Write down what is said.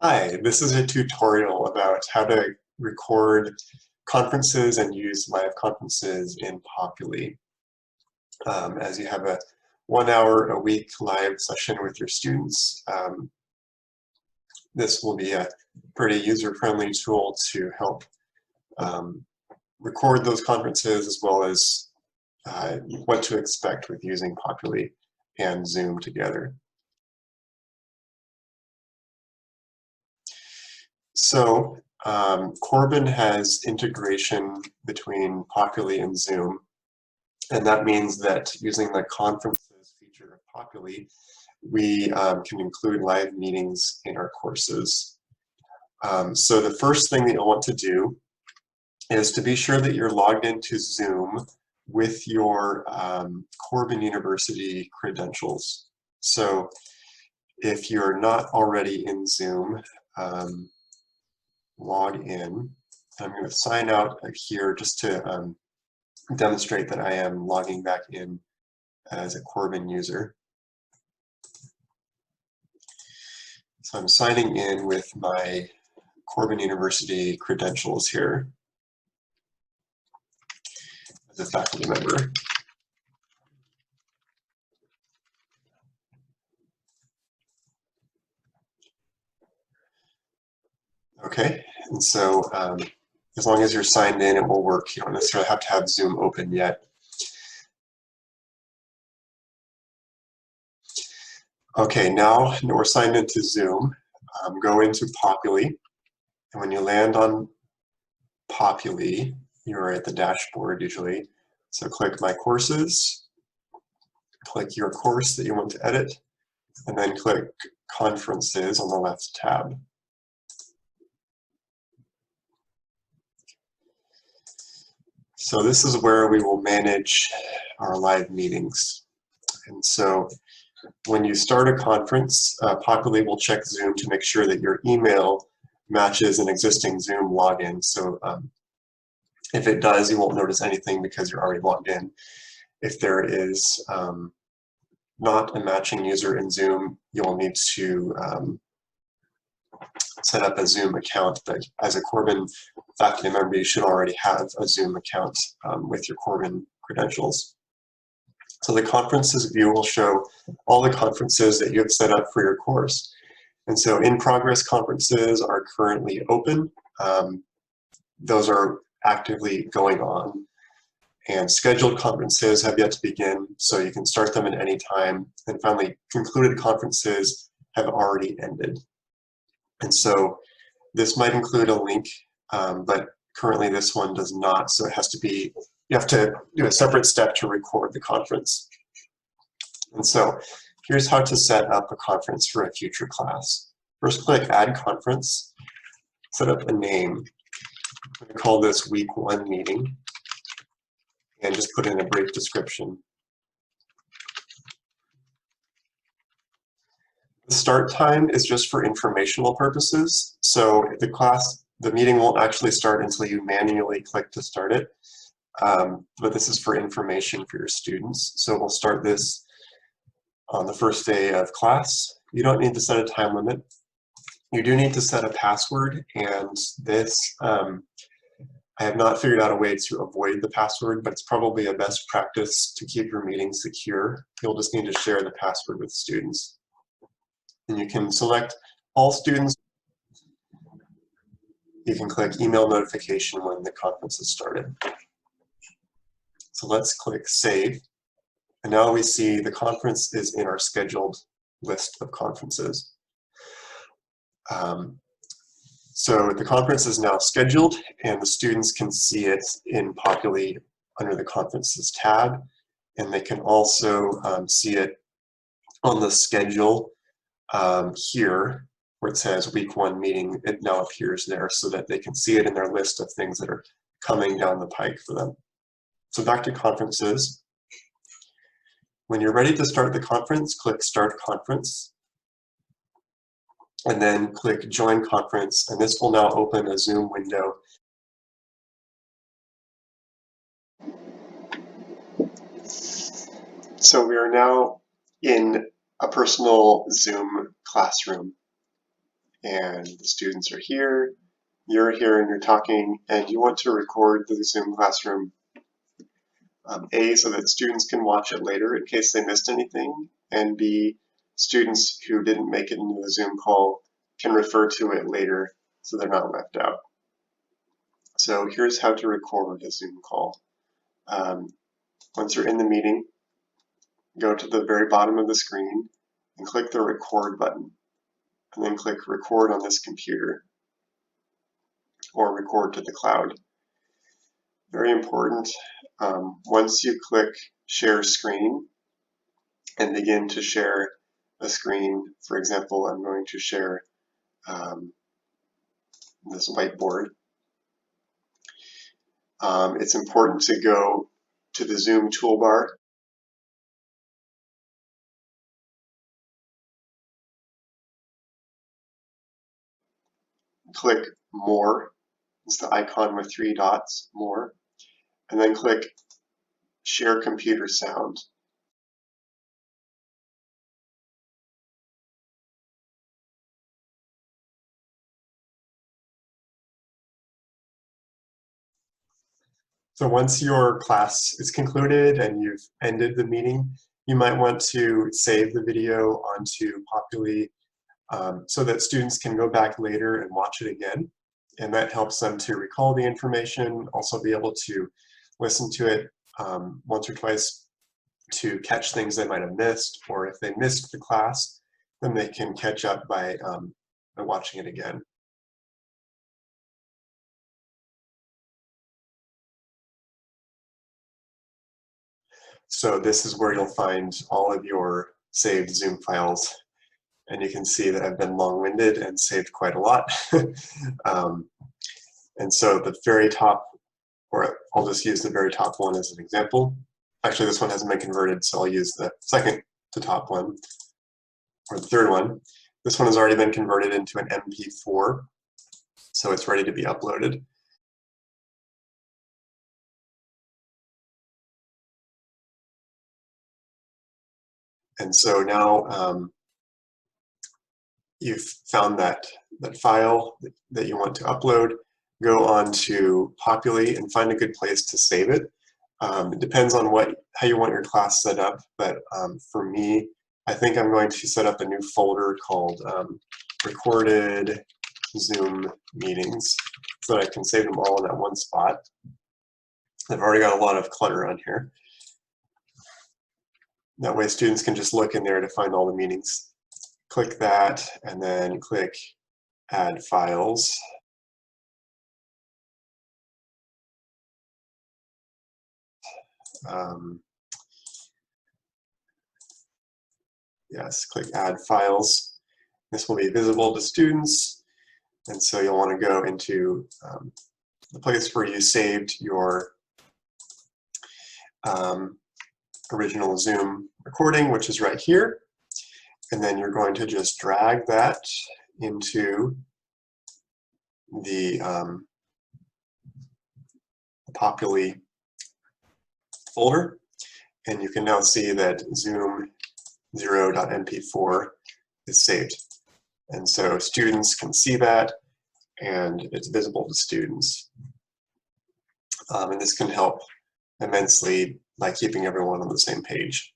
Hi, this is a tutorial about how to record conferences and use live conferences in Populi. As you have a 1 hour a week live session with your students, this will be a pretty user-friendly tool to help record those conferences as well as what to expect with using Populi and Zoom together. So Corbin has integration between Populi and Zoom, and that means that using the conferences feature of Populi, we can include live meetings in our courses. So the first thing that you'll want to do is to be sure that you're logged into Zoom with your Corbin University credentials. So if you're not already in Zoom, log in. I'm going to sign out here just to demonstrate that I am logging back in as a Corbin user. So I'm signing in with my Corbin University credentials here as a faculty member. Okay, and so as long as you're signed in, it will work. You don't necessarily have to have Zoom open yet. Okay, now we're signed into Zoom. Go into Populi, and when you land on Populi, you're at the dashboard usually. So click My Courses, click your course that you want to edit, and then click Conferences on the left tab. So this is where we will manage our live meetings. And so when you start a conference, Populi will check Zoom to make sure that your email matches an existing Zoom login. So if it does, you won't notice anything because you're already logged in. If there is not a matching user in Zoom, you'll need to set up a Zoom account. But as a Corbin faculty member, you should already have a Zoom account with your Corbin credentials. So the conferences view will show all the conferences that you have set up for your course. And so in-progress conferences are currently open. Those are actively going on. And scheduled conferences have yet to begin, so you can start them at any time. And finally, concluded conferences have already ended. And so this might include a link, but currently this one does not, so it has to be, you have to do a separate step to record the conference. And so here's how to set up a conference for a future class. First click Add Conference, set up a name. I'm going to call this Week 1 meeting, and just put in a brief description. The start time is just for informational purposes, so the meeting won't actually start until you manually click to start it, but this is for information for your students. So we'll start this on the first day of class. You don't need to set a time limit. You do need to set a password, and this, I have not figured out a way to avoid the password, but it's probably a best practice to keep your meeting secure. You'll just need to share the password with students. And you can select all students. You can click email notification when the conference is started. So let's click Save. And now we see the conference is in our scheduled list of conferences. So the conference is now scheduled, and the students can see it in Populi under the Conferences tab, and they can also see it on the schedule here, where it says Week 1 meeting. It now appears there so that they can see it in their list of things that are coming down the pike for them. So back to conferences. When you're ready to start the conference, click Start Conference, and then click Join Conference, and this will now open a Zoom window. So we are now in a personal Zoom classroom. and the students are here, you're here and you're talking, and you want to record the Zoom classroom, A, so that students can watch it later in case they missed anything, and B, students who didn't make it into the Zoom call can refer to it later so they're not left out. So here's how to record a Zoom call. Once you're in the meeting, go to the very bottom of the screen and click the record button, and then click record on this computer or record to the cloud. Very important, once you click share screen and begin to share a screen, for example, I'm going to share this whiteboard. It's important to go to the Zoom toolbar, click more, it's the icon with 3 dots, more, and then click share computer sound. So once your class is concluded and you've ended the meeting, you might want to save the video onto Populi so that students can go back later and watch it again. And that helps them to recall the information, also be able to listen to it once or twice to catch things they might have missed, or if they missed the class, then they can catch up by watching it again. So this is where you'll find all of your saved Zoom files. And you can see that I've been long-winded and saved quite a lot. And so the very top, or I'll just use the very top one as an example. Actually, this one hasn't been converted, so I'll use the second to top one, or the third one. This one has already been converted into an MP4, so it's ready to be uploaded. And so now you've found that file that you want to upload, go on to Populi and find a good place to save it. It depends on how you want your class set up, but for me, I think I'm going to set up a new folder called Recorded Zoom Meetings so that I can save them all in that one spot. I've already got a lot of clutter on here. That way students can just look in there to find all the meetings. Click that and then click Add Files. Yes, click Add Files. This will be visible to students, and so you'll want to go into the place where you saved your original Zoom recording, which is right here, and then you're going to just drag that into the Populi folder, and you can now see that Zoom 0.mp4 is saved. And so students can see that, and it's visible to students. And this can help immensely by keeping everyone on the same page.